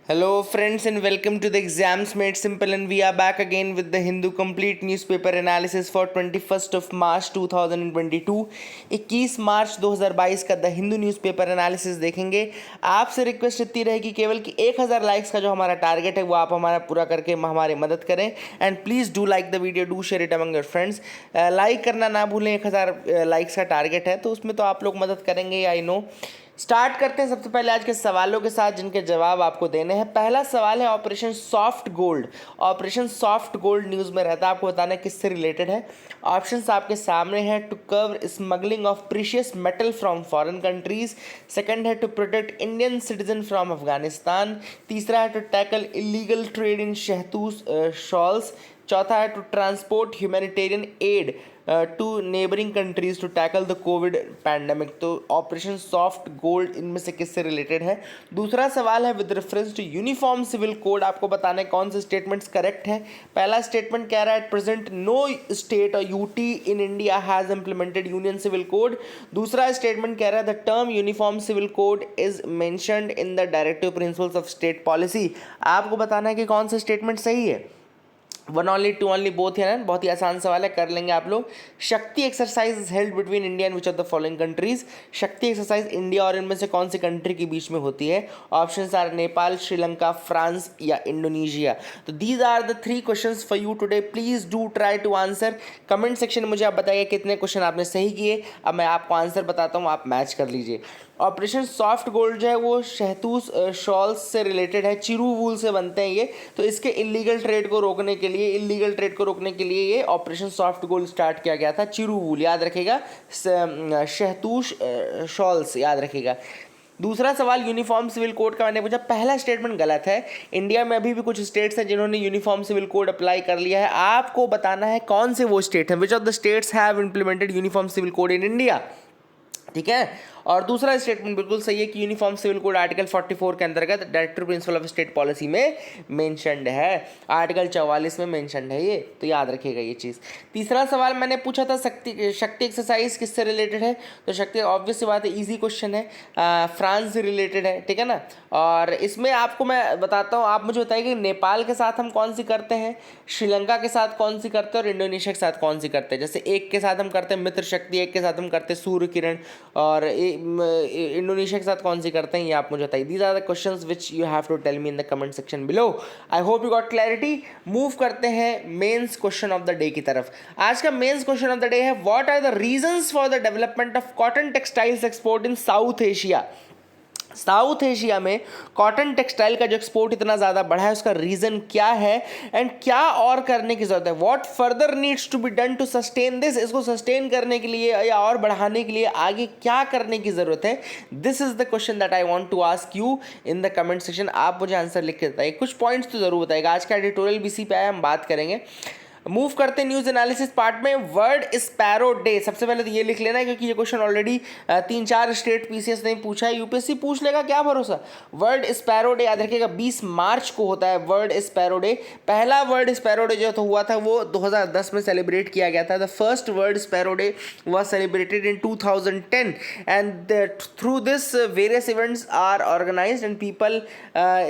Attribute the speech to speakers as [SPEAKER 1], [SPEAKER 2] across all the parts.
[SPEAKER 1] Hello, friends, and welcome to the Exams Made Simple. And we are back again with the Hindu Complete Newspaper Analysis for 21st of March 2022. 21 मार्च 2022 का the Hindu newspaper analysis देखेंगे। आपसे request इतनी रहेगी केवल कि 1000 likes का जो हमारा टारगेट है वो आप हमारा पूरा करके हमारी मदद करें। And please do like the video, do share it among your friends. Like करना ना भूलें। 1000 लाइक्स का टारगेट है तो उसमें तो आप लोग मदद करेंगे, आई नो। स्टार्ट करते हैं सबसे पहले आज के सवालों के साथ जिनके जवाब आपको देने हैं। पहला सवाल है operation soft gold. Operation soft gold news में रहता है, आपको बताना है किससे रिलेटेड है। ऑप्शंस आपके सामने हैं। To curb smuggling of precious metal from foreign countries. Second है to protect Indian citizen from Afghanistan. तीसरा है to tackle illegal trade in shahtoosh shawls. चौथा है to transport humanitarian aid to neighbouring countries to tackle the Covid pandemic. तो operation soft gold इनमें से किससे related है। दूसरा सवाल है with reference to uniform civil code. आपको बताना है कौन से स्टेटमेंट्स करेक्ट हैं। पहला स्टेटमेंट कह रहा है एट प्रेजेंट नो स्टेट और UT in India has implemented union civil code. दूसरा स्टेटमेंट कह रहा है the term uniform civil code is mentioned in the directive principles of state policy. आपको बताना है कि कौन सा स्टेटमेंट सही है। One only two only both है ना, बहुत ही आसान सवाल है, कर लेंगे आप लोग। शक्ति exercise is held between India and which of the following countries. शक्ति एक्सरसाइज इंडिया और इनमें से कौन सी कंट्री के बीच में होती है। Options are Nepal, Sri Lanka, France या इंडोनेशिया। तो these are the 3 questions for you today. Please do try to answer. Comment section में मुझे आप बताइए कितने क्वेश्चन आपने सही किए। अब मैं आपको आंसर बताता हूँ, आप मैच कर लीजिए। ऑपरेशन सॉफ्ट गोल्ड जो है वो शहतूश शॉल्स से रिलेटेड है। चिरू वूल से बनते हैं ये। तो इसके इलीगल ट्रेड को रोकने के लिए ये ऑपरेशन सॉफ्ट गोल्ड स्टार्ट किया गया था। चिरू वूल याद रखेगा, शहतूश शॉल्स याद रखेगा। दूसरा सवाल यूनिफॉर्म सिविल कोड का मैंने पूछा। पहला स्टेटमेंट गलत है। इंडिया में अभी भी कुछ स्टेट्स हैं जिन्होंने यूनिफॉर्म सिविल कोड अप्लाई कर लिया है। आपको बताना है कौन से वो स्टेट हैं। Which of the states have implemented uniform civil code in India. ठीक है। और दूसरा स्टेटमेंट बिल्कुल सही है कि यूनिफॉर्म सिविल कोड आर्टिकल 44 के अंतर्गत directive principle of state policy में मेंशन्ड है। आर्टिकल 44 में मेंशन्ड है ये, तो याद रखिएगा ये चीज़। तीसरा सवाल मैंने पूछा था शक्ति एक्सरसाइज किससे रिलेटेड है। तो शक्ति ऑब्वियस सी बात है, इजी क्वेश्चन है, फ्रांस से रिलेटेड है। ठीक है ना। और इसमें आपको मैं बताता हूँ, आप मुझे बताइए कि नेपाल के साथ हम कौन सी करते हैं, श्रीलंका के साथ कौन सी करते हैं और इंडोनेशिया के साथ कौन सी करते हैं। जैसे एक के साथ हम करते हैं मित्र शक्ति, एक के साथ हम करते हैं सूर्य किरण, और इंडोनेशिया के साथ कौन सी करते हैं ये आप मुझे बताइए। These are the questions which you have to tell me in the comment section below. I hope you got clarity. Move करते हैं mains question of the day की तरफ। आज का mains question of the day है what are the reasons for the development of cotton textiles export in South Asia. South Asia में cotton textile का जो एक्सपोर्ट इतना ज़्यादा बढ़ा है उसका रीज़न क्या है एंड क्या और करने की ज़रूरत है। What further needs to be done to sustain this. इसको सस्टेन करने के लिए या और बढ़ाने के लिए आगे क्या करने की ज़रूरत है। This is the question that I want to ask you in the comment section. आप मुझे आंसर लिख के बताइए। कुछ पॉइंट्स तो ज़रूर बताएगा। आज का एडिटोरियल भी इसी पे आया, हम बात करेंगे। मूव करते हैं न्यूज एनालिसिस पार्ट में। वर्ल्ड स्पैरो डे, सबसे पहले तो ये लिख लेना है क्योंकि ये क्वेश्चन ऑलरेडी 3-4 स्टेट पीसीएस ने पूछा है, यूपीएससी पूछ लेगा, क्या भरोसा। वर्ल्ड स्पैरो डे याद रखिएगा 20 मार्च को होता है वर्ल्ड स्पैरो डे। पहला वर्ल्ड स्पैरो डे जो तो हुआ था वो 2010 में सेलिब्रेट किया गया था। The first world sparrow day was celebrated in 2010 and through this various events are organised and people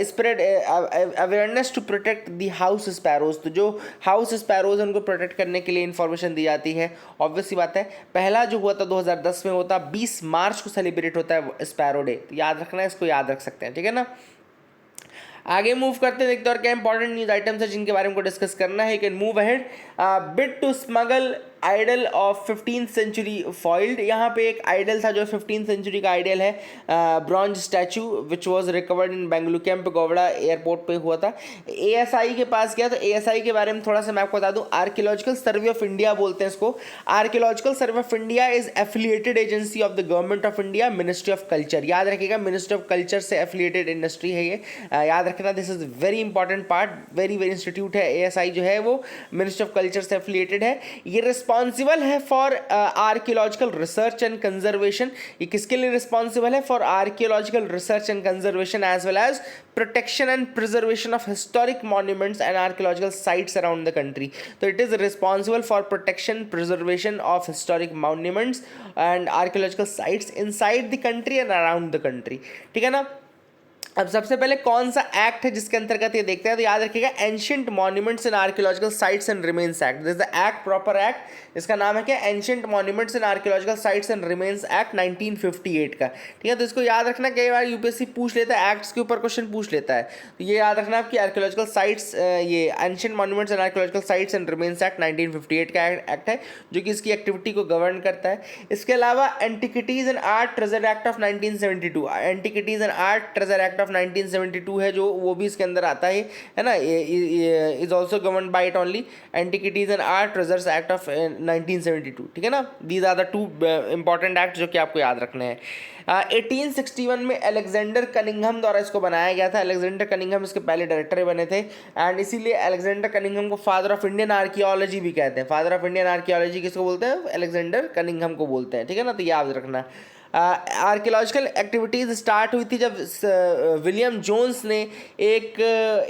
[SPEAKER 1] spread awareness to protect the house sparrows. तो जो हाउस स्पैरोज उनको प्रोटेक्ट करने के लिए इंफॉर्मेशन दी जाती है। ऑब्वियस सी बात है, पहला जो हुआ था 2010 में होता, 20 मार्च को सेलिब्रेट होता है स्पैरो डे। तो याद रखना है, इसको याद रख सकते हैं। ठीक है ना। आगे मूव करते हैं, देखते हैं और क्या इंपॉर्टेंट न्यूज आइटम्स है जिनके बारे में डिस्कस करना है। Can move ahead. Bid to smuggle idol of 15th century foiled. यहाँ पे एक आइडल था जो 15th सेंचुरी का आइडल है, bronze statue which was recovered in Bengaluru camp Gowda airport पे हुआ था। एएसआई के पास गया। तो एएसआई के बारे में थोड़ा सा मैं आपको बता दूं, आर्कियोलॉजिकल सर्वे ऑफ इंडिया बोलते हैं इसको। Archaeological survey of India is affiliated agency of the government of India, ministry of culture. याद रखिएगा, मिनिस्ट्री ऑफ कल्चर से एफिलिएटेड इंडस्ट्री है ये, याद रखना। This is very important part, very very institute है। एएसआई जो है वो मिनिस्ट्री ऑफ कल्चर से एफिलिएटेड है। ये रिस्पॉन्सिबल है for archaeological research and conservation. ये किसके लिए रिस्पॉन्सिबल है? For archaeological research and conservation as well as protection and preservation of historic monuments and archaeological sites around the country. So it is responsible for protection, preservation of historic monuments and archaeological sites inside the country and around the country. ठीक है ना। अब सबसे पहले कौन सा act है जिसके अंतर्गत ये देखते हैं, तो याद रखिएगा ancient monuments and archaeological sites and remains act. This is the act, proper act, इसका नाम है क्या, ancient monuments and archaeological sites and remains act 1958 का। ठीक है, तो इसको याद रखना, कई बार यूपीएससी पूछ लेता है, एक्ट्स के ऊपर क्वेश्चन पूछ लेता है, तो ये याद रखना आपकी आर्कियोलॉजिकल साइट्स, ये ancient monuments and archaeological sites and remains act 1958 का एक्ट है जो कि इसकी एक्टिविटी को गवर्न करता है। इसके अलावा antiquities and art treasure act of 1972, antiquities and art treasure act of 1972 है जो, वो भी इसके अंदर आता है ना, is also govern by it only, antiquities and art treasures act of 1972। ठीक है ना, these are the two important act जो कि आपको याद रखने हैं। 1861 में अलेक्जेंडर कनिंघम द्वारा इसको बनाया गया था। अलेक्जेंडर कनिंघम इसके पहले डायरेक्टर बने थे, एंड इसीलिए अलेक्जेंडर कनिंघम को फादर ऑफ इंडियन आर्कियोलॉजी भी कहते हैं। फादर ऑफ इंडियन आर्कियोलॉजी किसको बोलते हैं, अलेक्जेंडर कनिंघम को बोलते हैं। ठीक है ना, तो याद रखना। आर्कियोलॉजिकल एक्टिविटीज़ स्टार्ट हुई थी जब विलियम जोन्स ने एक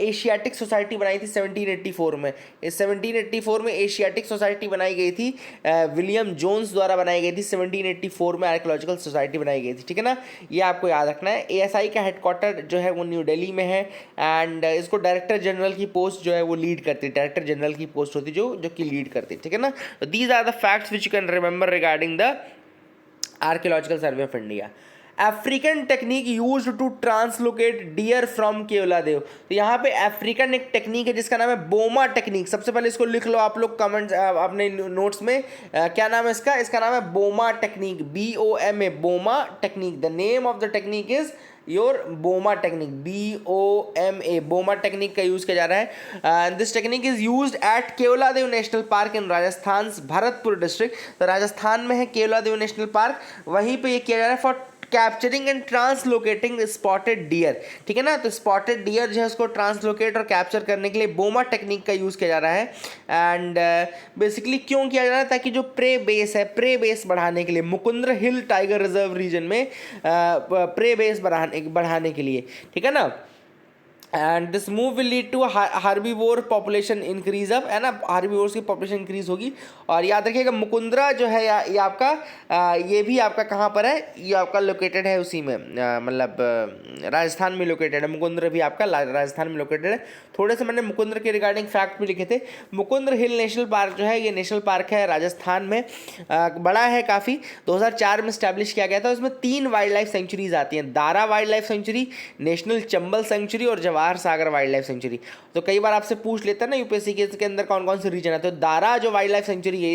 [SPEAKER 1] एशियाटिक सोसाइटी बनाई थी 1784 में। इस 1784 में एशियाटिक सोसाइटी बनाई गई थी, विलियम जोन्स द्वारा बनाई गई थी। 1784 में आर्कियोलॉजिकल सोसाइटी बनाई गई थी। ठीक है ना, ये आपको याद रखना है। एएसआई का हेडक्वार्टर जो है वो न्यू दिल्ली में है, एंड इसको डायरेक्टर जनरल की पोस्ट जो है वो लीड करती है, डायरेक्टर जनरल की पोस्ट होती है जो कि लीड करती है। ठीक है ना, तो these are the facts which you can remember regarding the archaeological survey of India. African technique use to translocate deer from Keoladeo, तो यहाँ पे अफ्रीकन एक टेक्निक है जिसका नाम है बोमा टेक्निक। सबसे पहले इसको लिख लो आप लोग कमेंट्स अपने नोट्स में, क्या नाम है इसका, इसका नाम है boma technique, BOMA, boma technique. The name of the technique is your boma technique, BOMA, boma technique का यूज किया जा रहा है। This technique is used at Keoladeo national park in Rajasthan, Bharatpur district, तो राजस्थान में है केवलादेव नेशनल पार्क, वहीं पे ये किया जा रहा है for capturing and translocating spotted deer. ठीक है ना, तो स्पॉटेड डियर जो है उसको ट्रांसलोकेट और कैप्चर करने के लिए बोमा टेक्निक का यूज़ किया जा रहा है। एंड बेसिकली क्यों किया जा रहा है, ताकि जो प्रे बेस है, प्रे बेस बढ़ाने के लिए, Mukundra hill tiger reserve region में प्रे बेस बढ़ाने के लिए। ठीक है ना, and this move will lead to herbivore population increase up, है ना, हार्बीवोर्स की पॉपुलेशन इंक्रीज होगी। और याद रखिएगा मुकुंदरा जो है ये आपका ये भी आपका कहाँ पर है, ये आपका लोकेटेड है उसी में, मतलब राजस्थान में लोकेटेड है। मुकुंदर भी आपका राजस्थान में लोकेटेड है। थोड़े से मैंने मुकुंदर के रिगार्डिंग फैक्ट भी लिखे थे। मुकुंदर हिल नेशनल पार्क जो है ये नेशनल पार्क है राजस्थान में, बड़ा है काफ़ी, 2004 में स्टैब्लिश किया गया था। उसमें 3 वाइल्ड लाइफ सेंचुरीज आती हैं, Darrah wildlife sanctuary, national Chambal sanctuary और Jawahar Sagar wildlife sanctuary. तो कई बार आपसे पूछ लेता है ना यूपीएससी के अंदर कौन कौन से रीजन है, तो दारा जो वाइल्ड लाइफ सेंचुरी है,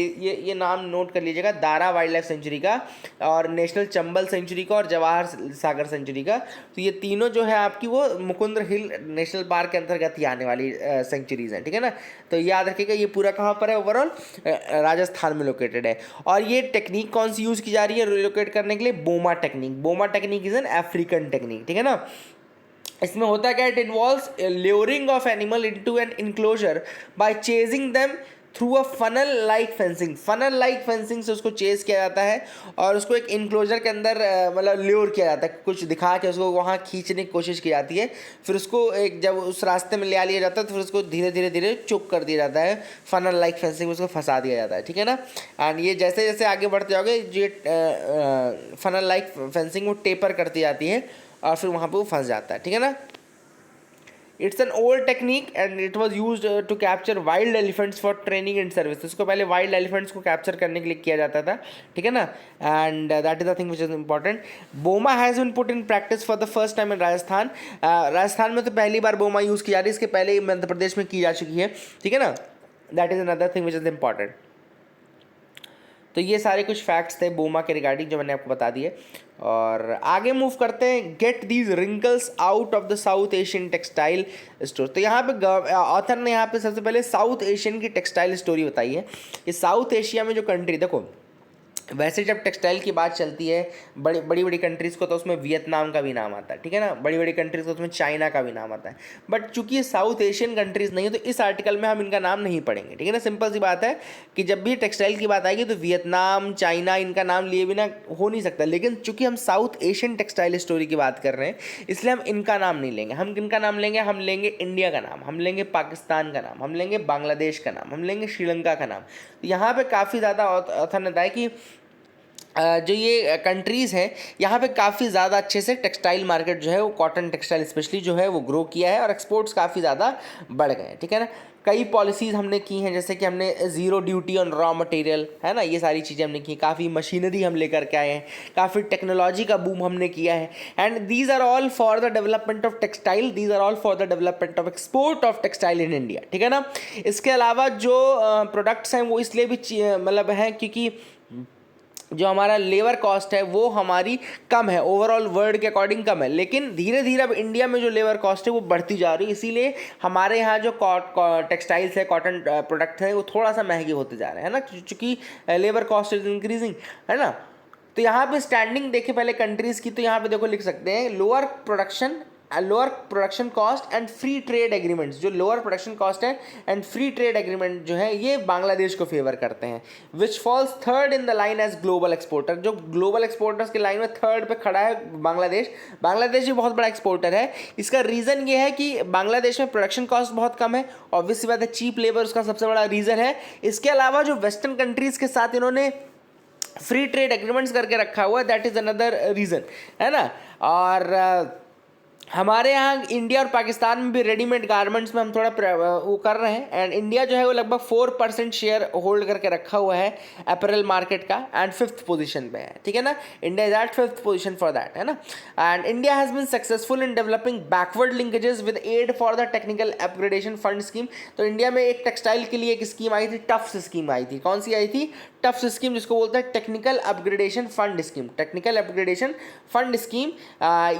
[SPEAKER 1] ये नाम नोट कर लीजिएगा, दारा वाइल्ड लाइफ सेंचुरी का, और नेशनल चंबल सेंचुरी का, और जवाहर सागर सेंचुरी का। तो ये तीनों जो है आपकी वो मुकुंदर हिल नेशनल पार्क के अंतर्गत ही आने वाली सेंचुरीज हैं। ठीक है ना, तो याद रखिएगा ये पूरा कहाँ पर है, ओवरऑल राजस्थान में लोकेटेड है। और ये टेक्निक कौन सी यूज़ की जा रही है रिलोकेट करने के लिए, boma technique. Boma technique is an African technique. ठीक है ना, इसमें होता क्या है, it involves luring of animal into an enclosure by chasing them through a funnel like fencing. Funnel like fencing से उसको चेज किया जाता है और उसको एक इनक्लोजर के अंदर मतलब ल्योर किया जाता है, कुछ दिखा के उसको वहाँ खींचने की कोशिश की जाती है। फिर उसको एक जब उस रास्ते में ले लिया जाता है तो फिर उसको धीरे धीरे धीरे चुप कर दिया जाता है, फनल लाइक फेंसिंग में उसको फंसा दिया जाता है। ठीक है ना, एंड ये जैसे जैसे आगे बढ़ते जाओगे ये फनल लाइक फेंसिंग वो टेपर करती जाती है और फिर वहाँ पे वो फंस जाता है। ठीक है ना, it's an old technique and it was used to capture wild elephants for training and service. इसको पहले वाइल्ड एलिफेंट्स को कैप्चर करने के लिए किया जाता था। ठीक है ना, and that is the thing which is important. Boma has been put in practice for the first time in Rajasthan. Rajasthan में तो पहली बार बोमा यूज़ की जा रही है, इसके पहले मध्य प्रदेश में की जा चुकी है। ठीक है ना, that is another thing which is important. तो ये सारे कुछ फैक्ट्स थे बोमा के रिगार्डिंग जो मैंने आपको बता दिए। और आगे मूव करते हैं, get these wrinkles out of the south Asian textile store. तो यहाँ पे ऑथर ने यहाँ पे सबसे पहले साउथ एशियन की टेक्सटाइल स्टोरी बताई है। ये साउथ एशिया में जो कंट्री, देखो वैसे जब टेक्सटाइल की बात चलती है बड़ी बड़ी कंट्रीज़ को तो उसमें वियतनाम का भी नाम आता है। ठीक है ना, बड़ी बड़ी कंट्रीज़ को उसमें चाइना का भी नाम आता है। बट चूंकि ये साउथ एशियन कंट्रीज़ नहीं है तो इस आर्टिकल में हम इनका नाम नहीं पढ़ेंगे। ठीक है ना, सिंपल सी बात है कि जब भी टेक्सटाइल की बात आएगी तो वियतनाम, चाइना, इनका नाम लिए बिना हो नहीं सकता। लेकिन चूंकि हम साउथ एशियन टेक्सटाइल स्टोरी की बात कर रहे हैं इसलिए हम इनका नाम नहीं लेंगे। हम किनका नाम लेंगे, हम लेंगे इंडिया का नाम, हम लेंगे पाकिस्तान का नाम, हम लेंगे बांग्लादेश का नाम, हम लेंगे श्रीलंका का नाम। तो यहाँ पर काफ़ी ज़्यादा ऑथर ने बताया कि जो ये कंट्रीज़ हैं यहाँ पे काफ़ी ज़्यादा अच्छे से टेक्सटाइल मार्केट जो है वो कॉटन टेक्सटाइल स्पेशली जो है वो ग्रो किया है और एक्सपोर्ट्स काफ़ी ज़्यादा बढ़ गए हैं, ठीक है ना। कई पॉलिसीज़ हमने की हैं, जैसे कि हमने zero duty on raw material, है ना, ये सारी चीज़ें हमने की। काफ़ी मशीनरी हम लेकर के आए हैं, काफ़ी टेक्नोलॉजी का बूम हमने किया है। And these are all for the development of textile, these are all for the development of export of textile in India, ठीक है ना। इसके अलावा जो प्रोडक्ट्स हैं वो इसलिए भी मतलब हैं क्योंकि जो हमारा लेबर कॉस्ट है वो हमारी कम है, ओवरऑल वर्ल्ड के अकॉर्डिंग कम है, लेकिन धीरे धीरे अब इंडिया में जो लेबर कॉस्ट है वो बढ़ती जा रही है। इसीलिए हमारे यहाँ जो टेक्सटाइल्स है, कॉटन प्रोडक्ट है, वो थोड़ा सा महंगे होते जा रहे हैं, है ना, क्योंकि लेबर कॉस्ट इज इंक्रीजिंग, है ना। तो यहाँ पे स्टैंडिंग देखे पहले कंट्रीज़ की, तो यहाँ पे देखो लिख सकते हैं lower production cost and free trade agreements. जो लोअर प्रोडक्शन कॉस्ट है एंड फ्री ट्रेड एग्रीमेंट जो है ये बांग्लादेश को फेवर करते हैं, which falls third in the line as global exporter. जो ग्लोबल एक्सपोर्टर्स के लाइन में थर्ड पे खड़ा है बांग्लादेश। बांग्लादेश भी बहुत बड़ा एक्सपोर्टर है। इसका रीज़न ये है कि बांग्लादेश में प्रोडक्शन कॉस्ट बहुत कम है, ऑब्वियसली बात है, चीप लेबर उसका सबसे बड़ा रीज़न है। इसके अलावा जो वेस्टर्न कंट्रीज़ के साथ इन्होंने फ्री ट्रेड एग्रीमेंट्स करके रखा हुआ है, दैट इज़ अनदर रीज़न, है ना। और हमारे यहाँ इंडिया और पाकिस्तान में भी रेडीमेड गारमेंट्स में हम थोड़ा वो कर रहे हैं, एंड इंडिया जो है वो लगभग 4% शेयर होल्ड करके रखा हुआ है अपैरल मार्केट का, एंड 5th पोजीशन पे है, ठीक है ना। India is at 5th position for that, है ना। And India has been successful in developing backward linkages with aid for the technical upgradation fund scheme. तो इंडिया में एक टेक्सटाइल के लिए एक स्कीम आई थी, टफ्स स्कीम आई थी। कौन सी आई थी? टफ्स स्कीम, जिसको बोलते हैं technical upgradation fund scheme. Technical upgradation fund scheme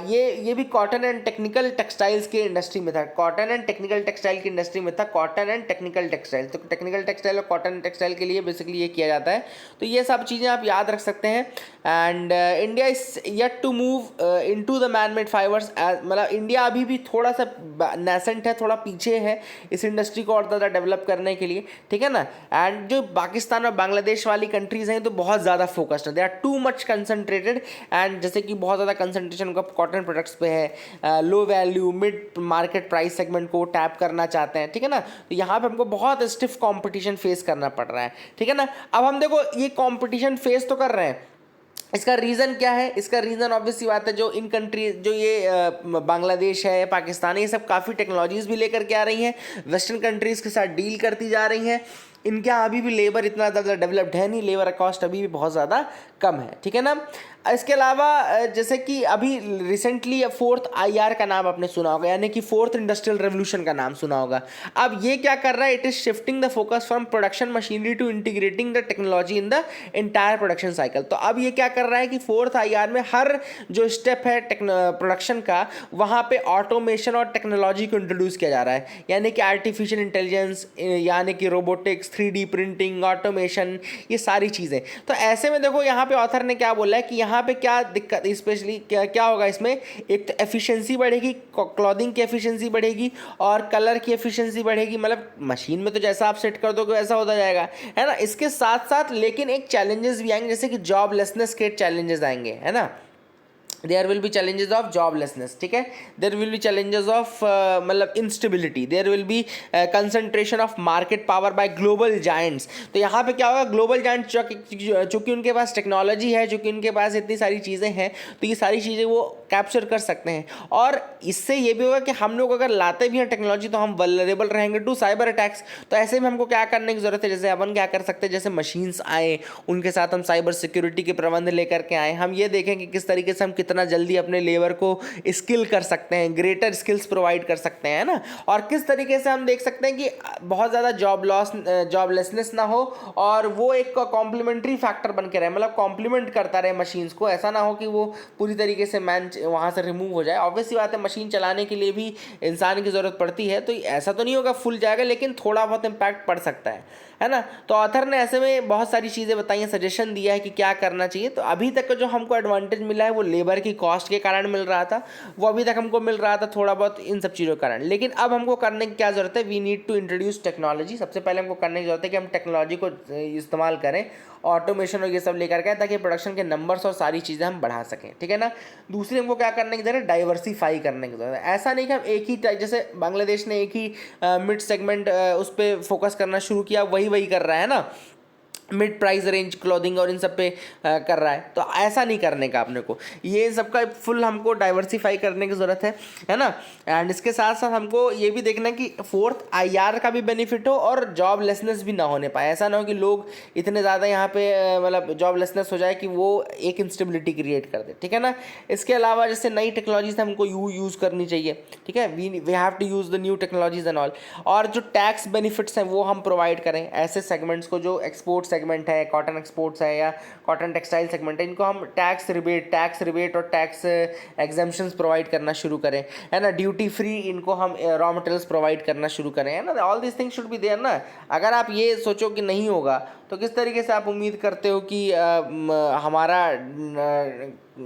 [SPEAKER 1] ये भी कॉटन एंड टेक्निकल टेक्सटाइल्स के इंडस्ट्री में था। कॉटन एंड टेक्निकल टेक्सटाइल की इंडस्ट्री में था, कॉटन एंड टेक्निकल टेक्सटाइल। तो टेक्निकल टेक्सटाइल और कॉटन टेक्सटाइल के लिए बेसिकली ये किया जाता है। तो ये सब चीज़ें आप याद रख सकते हैं। And India is yet to move into the man made fibres, मतलब इंडिया अभी भी थोड़ा सा नेसेंट है, थोड़ा पीछे है इस इंडस्ट्री को और ज़्यादा डेवलप करने के लिए, ठीक है ना। एंड जो पाकिस्तान और बांग्लादेश वाली कंट्रीज़ हैं तो बहुत ज़्यादा फोकस्ड है, they are too much concentrated. And जैसे कि बहुत ज़्यादा कंसंट्रेशन उनका कॉटन प्रोडक्ट्स पे है, low value mid market price segment को टैप करना चाहते हैं, ठीक है ना। तो यहाँ पे हमको बहुत स्टिफ कंपटीशन फेस करना पड़ रहा है, ठीक है ना। अब हम देखो ये कंपटीशन फेस तो कर रहे हैं, इसका रीज़न क्या है? इसका रीज़न ऑब्वियसली बात है, जो इन कंट्री जो ये बांग्लादेश है, पाकिस्तान है, ये सब काफ़ी टेक्नोलॉजीज़ भी लेकर के आ रही हैं, वेस्टर्न कंट्रीज़ के साथ डील करती जा रही हैं। इनके यहाँ अभी भी लेबर इतना ज़्यादा डेवलप्ड है नहीं, लेबर कॉस्ट अभी भी बहुत ज़्यादा कम है, ठीक है ना। इसके अलावा जैसे कि अभी रिसेंटली 4th IR का नाम आपने सुना होगा, यानी कि 4th इंडस्ट्रियल रेवोल्यूशन का नाम सुना होगा। अब ये क्या कर रहा है? It is shifting the focus from production machinery to integrating the technology in the entire production cycle. तो अब ये क्या कर रहा है कि 4th IR में हर जो स्टेप है प्रोडक्शन का, वहाँ पे ऑटोमेशन और टेक्नोलॉजी को इंट्रोड्यूस किया जा रहा है, यानी कि आर्टिफिशियल इंटेलिजेंस, यानी कि रोबोटिक्स, 3D प्रिंटिंग, ऑटोमेशन, ये सारी चीज़ें। तो ऐसे में देखो यहाँ पे ऑथर ने क्या बोला है कि यहाँ पे क्या दिक्कत, स्पेशली क्या होगा इसमें, एक तो एफिशिएंसी बढ़ेगी, क्लॉथिंग की एफिशिएंसी बढ़ेगी और कलर की एफिशिएंसी बढ़ेगी। मतलब मशीन में तो जैसा आप सेट कर दोगे वैसा होता जाएगा, है ना। इसके साथ साथ लेकिन एक चैलेंजेस भी आएंगे, जैसे कि जॉबलेसनेस के चैलेंजेस आएंगे, है ना। There will be challenges of joblessness, ठीक है। There will be challenges of मतलब instability, there will be concentration of market power by global giants. तो यहाँ पे क्या होगा, ग्लोबल जायंट चूँकि उनके पास टेक्नोलॉजी है, चूँकि उनके पास इतनी सारी चीज़ें हैं, तो ये सारी चीज़ें वो कैप्चर कर सकते हैं। और इससे ये भी होगा कि हम लोग अगर लाते भी हैं टेक्नोलॉजी तो हम वल्नरेबल रहेंगे टू साइबर अटैक्स। तो ऐसे में हमको क्या करने की ज़रूरत है, जैसे अपन क्या कर सकते हैं, जैसे मशीन्स आए उनके साथ हम साइबर सिक्योरिटी के प्रबंध लेकर के आए, हम ये देखें कि किस तरीके से हम कितना जल्दी अपने लेबर को स्किल कर सकते हैं, ग्रेटर स्किल्स प्रोवाइड कर सकते हैं ना। और किस तरीके से हम देख सकते हैं कि बहुत ज़्यादा जॉबलेसनेस ना हो और वो एक कॉम्प्लीमेंट्री फैक्टर बन के रहे, मतलब कॉम्प्लीमेंट करता रहे मशीन्स को। ऐसा ना हो कि वो पूरी तरीके से मैन वहाँ से रिमूव हो जाए। ऑब्वियसली बात है, मशीन चलाने के लिए भी इंसान की ज़रूरत पड़ती है, तो ऐसा तो नहीं होगा फुल जाएगा, लेकिन थोड़ा बहुत इम्पैक्ट पड़ सकता है ना। तो ऑथर ने ऐसे में बहुत सारी चीज़ें बताई हैं, सजेशन दिया है कि क्या करना चाहिए। तो अभी तक का जो हमको एडवांटेज मिला है वो लेबर की कॉस्ट के कारण मिल रहा था, वो अभी तक हमको मिल रहा था थोड़ा बहुत इन सब चीज़ों के कारण। लेकिन अब हमको करने की क्या ज़रूरत है, we need to introduce technology. सबसे पहले हमको करने की ज़रूरत है कि हम टेक्नोलॉजी को इस्तेमाल करें, ऑटोमेशन और ये सब लेकर के, ताकि प्रोडक्शन के नंबर्स और सारी चीज़ें हम बढ़ा सकें, ठीक है ना। दूसरी हमको क्या करने की ज़रूरत है, डाइवर्सिफाई करने की ज़रूरत है। ऐसा नहीं कि हम एक ही जैसे बांग्लादेश ने एक ही मिड सेगमेंट उस पर फोकस करना शुरू किया, वही कर रहा है ना। मिड प्राइस रेंज क्लोथिंग और इन सब पे कर रहा है। तो ऐसा नहीं करने का अपने को, ये सबका फुल हमको डाइवर्सिफाई करने की ज़रूरत है ना। एंड इसके साथ साथ हमको ये भी देखना है कि फोर्थ आईआर का भी बेनिफिट हो और जॉबलेसनेस भी ना होने पाए। ऐसा ना हो कि लोग इतने ज़्यादा यहाँ पे मतलब जॉबलेसनेस हो जाए कि वो एक इंस्टेबिलिटी क्रिएट कर दे, ठीक है ना। इसके अलावा जैसे नई टेक्नोलॉजीज हमको यूज़ करनी चाहिए, ठीक है, we have to use the new technologies and all. और जो टैक्स बेनिफिट्स हैं वो हम प्रोवाइड करें ऐसे सेगमेंट्स को जो एक्सपोर्ट सेगमेंट है, कॉटन एक्सपोर्ट्स है या कॉटन टेक्सटाइल सेगमेंट है, इनको हम टैक्स रिबेट और टैक्स एग्जाम्पशंस प्रोवाइड करना शुरू करें, है ना। ड्यूटी फ्री इनको हम रॉ मटेरियल्स प्रोवाइड करना शुरू करें, है ना। All this things should be there ना। अगर आप ये सोचो कि नहीं होगा तो किस तरीके से आप उम्मीद करते हो कि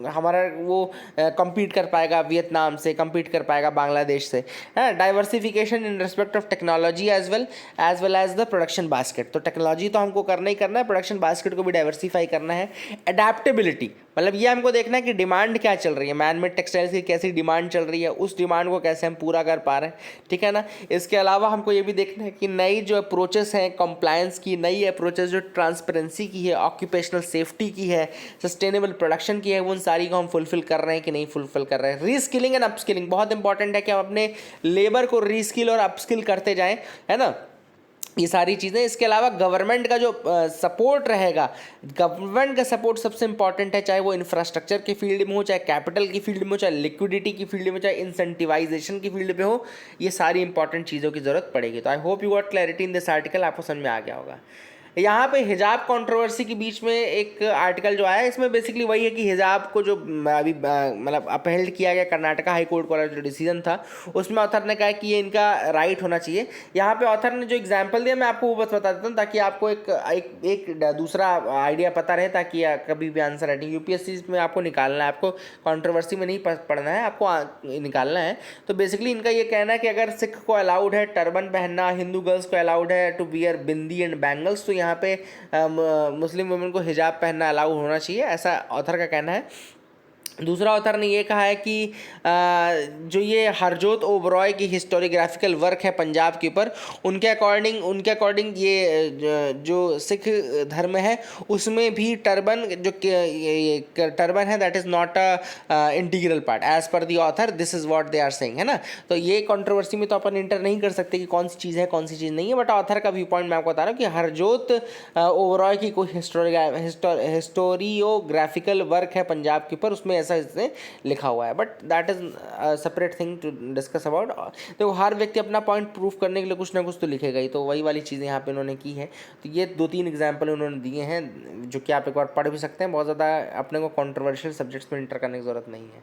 [SPEAKER 1] हमारा वो compete कर पाएगा वियतनाम से, compete कर पाएगा बांग्लादेश से, है। Diversification in respect of technology as well as the production basket. तो टेक्नोलॉजी तो हमको करना ही करना है, प्रोडक्शन बास्केट को भी डाइवर्सिफाई करना है। अडेप्टेबिलिटी मतलब ये हमको देखना है कि डिमांड क्या चल रही है, मैनमेड टेक्सटाइल्स की कैसी डिमांड चल रही है, उस डिमांड को कैसे हम पूरा कर पा रहे हैं, ठीक है ना। इसके अलावा हमको ये भी देखना है कि नई जो अप्रोचेस हैं कंप्लायंस की, नई अप्रोचेस जो ट्रांसपेरेंसी की है, ऑक्यूपेशनल सेफ्टी की है, सस्टेनेबल प्रोडक्शन की है, उन सारी को हम फुलफिल कर रहे हैं कि नहीं फुलफिल कर रहे हैं। रीस्किलिंग एंड अपस्किलिंग बहुत इंपॉर्टेंट है कि हम अपने लेबर को रीस्किल और अपस्किल करते जाएं, है ना, ये सारी चीज़ें। इसके अलावा गवर्नमेंट का जो सपोर्ट रहेगा, गवर्नमेंट का सपोर्ट सबसे इंपॉर्टेंट है, चाहे वो इंफ्रास्ट्रक्चर की फील्ड में हो, चाहे कैपिटल की फील्ड में हो, चाहे लिक्विडिटी की फील्ड में हो, चाहे इंसेंटिवाइजेशन की फील्ड में हो, ये सारी इंपॉर्टेंट चीज़ों की ज़रूरत पड़ेगी। तो आई hope you got clarity in this article, आपको समझ में आ गया होगा। यहाँ पे हिजाब कंट्रोवर्सी के बीच में एक आर्टिकल जो आया है, इसमें बेसिकली वही है कि हिजाब को जो अभी मतलब अपहेल्ड किया गया कर्नाटका हाई कोर्ट वाला जो डिसीजन था, उसमें ऑथर ने कहा कि ये इनका राइट होना चाहिए। यहाँ पे ऑथर ने जो एग्जांपल दिया मैं आपको वो बस बता देता हूँ ताकि आपको एक दूसरा आइडिया पता रहे, ताकि कभी भी आंसर राइटिंग यूपीएससी में आपको निकालना है, आपको कंट्रोवर्सी में नहीं पढ़ना है, आपको निकालना है। तो बेसिकली इनका ये कहना है कि अगर सिख को अलाउड है टर्बन पहनना, हिंदू गर्ल्स को अलाउड है to wear bindi and bangles, तो यहाँ पे मुस्लिम वुमेन को हिजाब पहनना अलाउ होना चाहिए, ऐसा ऑथर का कहना है। दूसरा ऑथर ने ये कहा है कि जो ये हरजोत ओबरॉय की हिस्टोरियोग्राफिकल वर्क है पंजाब के ऊपर, उनके अकॉर्डिंग ये जो सिख धर्म है उसमें भी टर्बन जो ये टर्बन है that is not a integral part as per the author, this is what they are saying, है ना। तो ये कंट्रोवर्सी में तो अपन इंटर नहीं कर सकते कि कौन सी चीज़ है कौन सी चीज़ नहीं है, बट ऑथर का व्यू पॉइंट मैं आपको बता रहा हूँ कि हरजोत ओबरॉय की कोई हिस्टोरियोग्राफिकल वर्क है पंजाब के ऊपर, उसमें ऐसा इसने लिखा हुआ है, but that is separate thing to discuss about. देखो हर व्यक्ति अपना पॉइंट प्रूफ करने के लिए कुछ ना कुछ तो लिखेगा ही, तो वही वाली चीज़ें यहाँ पे उन्होंने की है। तो ये 2-3 एग्जाम्पल उन्होंने दिए हैं जो कि आप एक बार पढ़ भी सकते हैं, बहुत ज़्यादा अपने को कॉन्ट्रोवर्शियल सब्जेक्ट्स में इंटर करने की ज़रूरत नहीं है।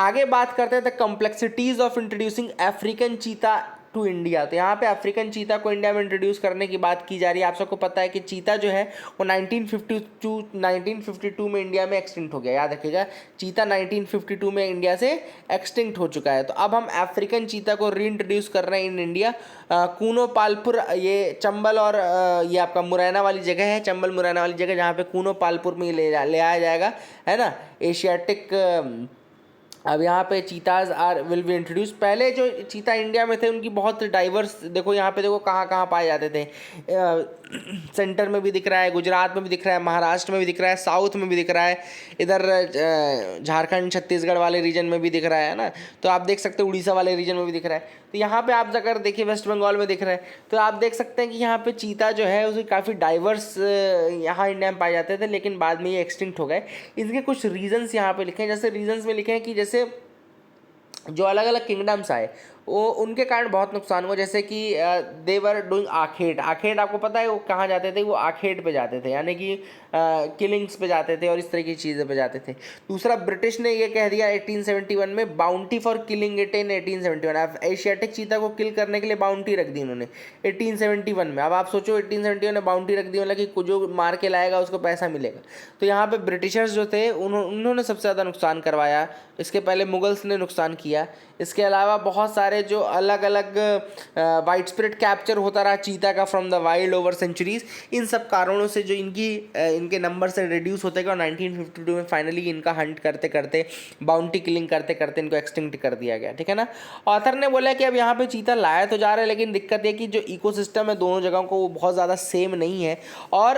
[SPEAKER 1] आगे बात करते हैं the complexities of introducing African cheetah to India. तो यहाँ पे अफ्रीकन चीता को इंडिया में इंट्रोड्यूस करने की बात की जा रही है। आप सबको पता है कि चीता जो है वो 1952 में इंडिया में एक्सटिंक्ट हो गया, याद रखिएगा, चीता 1952 में इंडिया से एक्सटिंक्ट हो चुका है। तो अब हम अफ्रीकन चीता को रीइंट्रोड्यूस कर रहे हैं इन इंडिया। कूनो पालपुर, ये चंबल और ये आपका मुरैना वाली जगह है, चंबल मुरैना वाली जगह, जहाँ पे कूनो पालपुर में ले आया जाएगा, है ना। एशियाटिक अब यहाँ पे चीताज विल बी इंट्रोड्यूस। पहले जो चीता इंडिया में थे उनकी बहुत डाइवर्स, देखो यहाँ पे देखो कहाँ कहाँ पाए जाते थे, सेंटर में भी दिख रहा है, गुजरात में भी दिख रहा है, महाराष्ट्र में भी दिख रहा है, साउथ में भी दिख रहा है, इधर झारखंड छत्तीसगढ़ वाले रीजन में भी दिख रहा है ना। तो आप देख सकते हैं उड़ीसा वाले रीजन में भी दिख रहा है। तो यहाँ पे आप अगर देखिए वेस्ट बंगाल में दिख रहा है, तो आप देख सकते हैं कि यहाँ पे चीता जो है उसके काफ़ी डाइवर्स यहाँ इंडिया में पाए जाते थे, लेकिन बाद में ये एक्सटिंक्ट हो गए। इसके कुछ रीजन्स यहाँ पे लिखे हैं, जैसे रीजन्स में लिखे हैं कि जैसे जो अलग अलग किंगडम्स आए वो उनके कारण बहुत नुकसान हुआ, जैसे कि देवर डूइंग आखेट। आखेट आपको पता है वो कहाँ जाते थे, वो आखेट पे जाते थे, यानी कि किलिंग्स पे जाते थे और इस तरह की चीज़ें पे जाते थे। दूसरा, ब्रिटिश ने ये कह दिया 1871 में, bounty for killing it in 1871। Asiatic cheetah को किल करने के लिए बाउंटी रख दी उन्होंने 1871 में। अब आप सोचो 1871 में बाउंटी रख दी, मतलब कि जो मार के लाएगा उसको पैसा मिलेगा। तो यहाँ पे ब्रिटिशर्स जो थे उन्होंने सबसे ज़्यादा नुकसान करवाया। इसके पहले मुगल्स ने नुकसान किया। इसके अलावा बहुत सारे सारे जो अलग अलग वाइड स्प्रेड कैप्चर होता रहा चीता का from the wild over centuries, इन सब कारणों से जो इनके नंबर से रिड्यूस होते गए और 1952 में फाइनली इनका हंट करते करते, बाउंटी किलिंग करते करते इनको एक्सटिंक्ट कर दिया गया, ठीक है ना। ऑथर ने बोला कि अब यहाँ पे चीता लाया तो जा रहा है, लेकिन दिक्कत है कि जो इकोसिस्टम है दोनों जगहों को वो बहुत ज़्यादा सेम नहीं है। और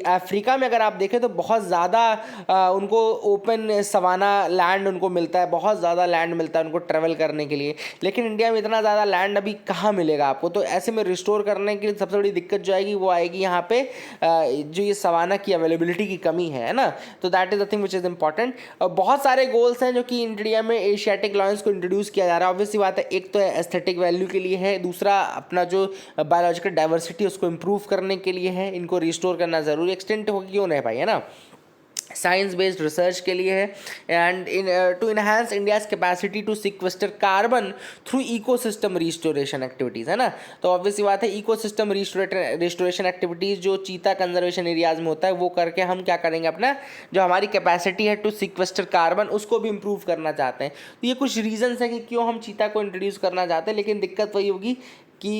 [SPEAKER 1] अफ्रीका में अगर आप देखें तो बहुत ज़्यादा उनको ओपन सवाना लैंड उनको मिलता है, बहुत ज़्यादा लैंड मिलता है उनको ट्रैवल करने के लिए, लेकिन इंडिया में इतना ज़्यादा लैंड अभी कहाँ मिलेगा आपको। तो ऐसे में रिस्टोर करने के लिए सबसे बड़ी दिक्कत जो आएगी वो आएगी यहाँ पे जो ये सवाना की अवेलेबिलिटी की कमी है ना। तो that is the thing which is important. बहुत सारे गोल्स हैं जो कि इंडिया में एशियाटिक लॉयंस को इंट्रोड्यूस किया जा रहा है। ऑब्वियसली बात है, एक तो एस्थेटिक वैल्यू के लिए है, दूसरा अपना जो बायोलॉजिकल डाइवर्सिटी उसको इम्प्रूव करने के लिए है, इनको रिस्टोर करना ज़रूरी, एक्सटेंट हो क्यों नहीं भाई, है ना, साइंस बेस्ड रिसर्च के लिए है। And to enhance India's capacity to sequester carbon through ecosystem restoration activities, है ना। तो ऑब्वियसली बात है, इकोसिस्टम रिस्टोरेशन एक्टिविटीज़ जो चीता कंजर्वेशन एरियाज़ में होता है वो करके हम क्या करेंगे, अपना जो हमारी कैपेसिटी है टू सिक्वेस्टर कार्बन उसको भी इम्प्रूव करना चाहते हैं। तो ये कुछ रीजन्स हैं कि क्यों हम चीता को इंट्रोड्यूस करना चाहते हैं, लेकिन दिक्कत वही होगी कि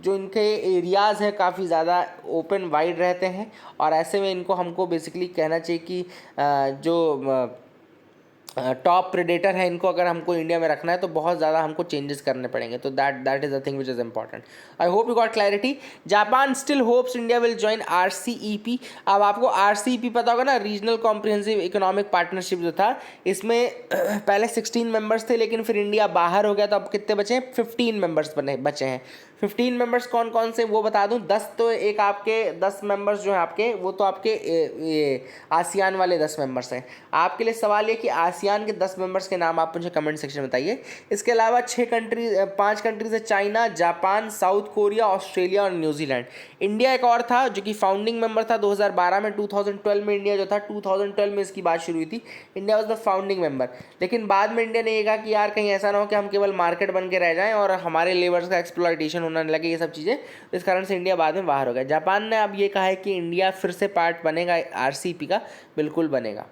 [SPEAKER 1] जो इनके एरियाज़ हैं काफ़ी ज़्यादा ओपन वाइड रहते हैं, और ऐसे में इनको हमको बेसिकली कहना चाहिए कि जो टॉप प्रेडेटर है इनको अगर हमको इंडिया में रखना है तो बहुत ज़्यादा हमको चेंजेस करने पड़ेंगे। तो that is the thing which is important. I hope you got clarity. Japan still hopes India will join RCEP। अब आपको RCEP पता होगा ना, रीजनल कॉम्प्रिहेंसिव इकोनॉमिक पार्टनरशिप जो था, इसमें पहले 16 मेंबर्स थे, लेकिन फिर इंडिया बाहर हो गया, तो अब कितने बचे हैं, 15 मेंबर्स बचे हैं। 15 मेंबर्स कौन कौन से वो बता दूं। 10 तो एक आपके 10 मेंबर्स जो हैं आपके, वो तो आपके ये आसियान वाले 10 मेंबर्स हैं। आपके लिए सवाल ये कि आसियान के 10 मेंबर्स के नाम आप मुझे कमेंट सेक्शन में बताइए। इसके अलावा 5 कंट्रीज है, China, Japan, south Korea, Australia और न्यूजीलैंड। इंडिया एक और था जो कि फाउंडिंग मेंबर था 2012 में। 2012 में इंडिया जो था, 2012 में इसकी बात शुरू हुई थी, India was the founding member. लेकिन बाद में इंडिया ने ये कहा कि यार कहीं ऐसा ना हो कि हम केवल मार्केट बन के रह जाएं और हमारे लेबर्स का एक्सप्लॉयटेशन होने लगे, ये सब चीज़ें। इस कारण से इंडिया बाद में बाहर हो गया। जापान ने अब ये कहा है कि इंडिया फिर से पार्ट बनेगा RCEP का, बिल्कुल बनेगा।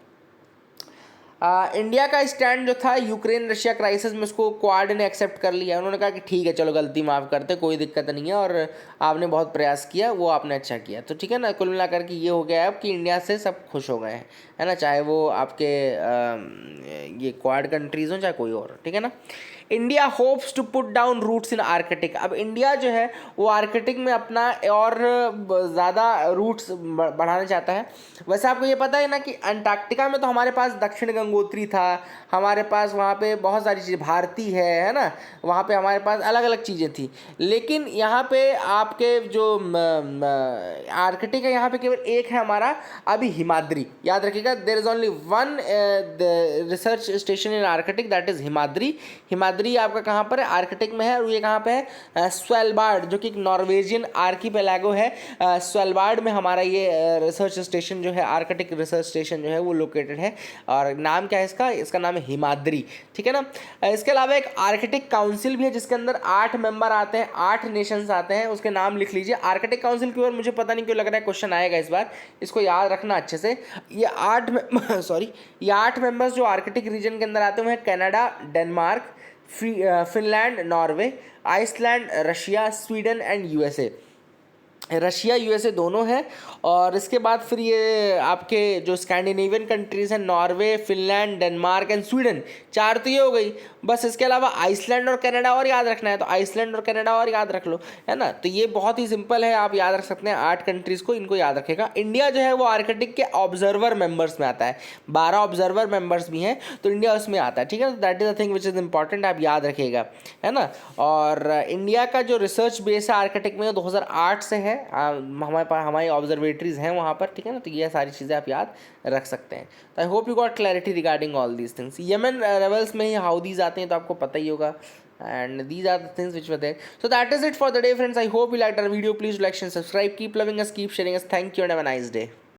[SPEAKER 1] इंडिया का स्टैंड जो था यूक्रेन रशिया क्राइसिस में, उसको क्वाड ने एक्सेप्ट कर लिया। उन्होंने कहा कि ठीक है चलो गलती माफ़ करते, कोई दिक्कत नहीं है, और आपने बहुत प्रयास किया, वो आपने अच्छा किया। तो ठीक है ना, कुल मिलाकर के ये हो गया है अब कि इंडिया से सब खुश हो गए हैं, है ना, चाहे वो आपके ये क्वाड कंट्रीज़ हों चाहे कोई और, ठीक है ना। India hopes to put down roots in Arctic. अब इंडिया जो है वो आर्कटिक में अपना और ज़्यादा रूट्स बढ़ाना चाहता है। वैसे आपको ये पता है ना कि अंटार्कटिका में तो हमारे पास दक्षिण गंगोत्री था, हमारे पास वहाँ पे बहुत सारी चीज़ें, भारती है ना, वहाँ पे हमारे पास अलग अलग चीज़ें थी। लेकिन यहाँ पे आपके जो आर्कटिक है, यहाँ पे केवल एक है हमारा अभी, हिमाद्री। याद रखिएगा, there is only one research station in Arctic, that is Himadri. Himadri आपका कहाँ पर है, आर्कटिक में है, और ये कहाँ पे है, स्वेलबार्ड, जो कि एक नॉर्वेजियन आर्कीपेलागो है। स्वेलबार्ड में हमारा ये रिसर्च स्टेशन जो है, आर्कटिक रिसर्च स्टेशन जो है वो लोकेटेड है, और नाम क्या है इसका, इसका नाम है हिमाद्री, ठीक है ना। इसके अलावा एक आर्कटिक काउंसिल भी है जिसके अंदर 8 मेंबर आते हैं, 8 नेशंस आते हैं, उसके नाम लिख लीजिए। आर्कटिक काउंसिल की ओर मुझे पता नहीं क्यों लग रहा है क्वेश्चन आएगा इस बार, इसको याद रखना अच्छे से। ये 8 मेंबर्स जो आर्कटिक रीजन के अंदर आते हैं वो हैं Canada, Denmark, Finland, Norway, Iceland, Russia, Sweden and USA। Russia USA दोनों हैं, और इसके बाद फिर ये आपके जो स्कैंडिनेवियन कंट्रीज़ हैं, Norway, Finland, Denmark and Sweden, 4 तो ये हो गई। बस इसके अलावा आइसलैंड और कनाडा और याद रखना है, तो आइसलैंड और कनाडा और याद रख लो, है ना। तो ये बहुत ही सिंपल है, आप याद रख सकते हैं 8 कंट्रीज़ को, इनको याद रखेगा। इंडिया जो है वो आर्कटिक के ऑब्जर्वर मेंबर्स में आता है, 12 ऑब्जर्वर मेंबर्स भी हैं, तो इंडिया उसमें आता है, ठीक है। That is the thing which is important, आप याद रखिएगा, है ना। और इंडिया का जो रिसर्च बेस है आर्कटिक में 2008 से है, हमारे पास हमारी ऑब्जर्वेटरीज हैं वहाँ पर, ठीक है ना। तो ये सारी चीज़ें आप याद रख सकते हैं। तो आई hope you got clarity regarding all these things. Yemen rebels में ही हाउदीज आते हैं, तो आपको पता ही होगा, and these are the things which were there. So that is it for the day, friends. I hope you liked our video. Please like and subscribe. Keep loving us, keep sharing us. Thank you and have a nice day.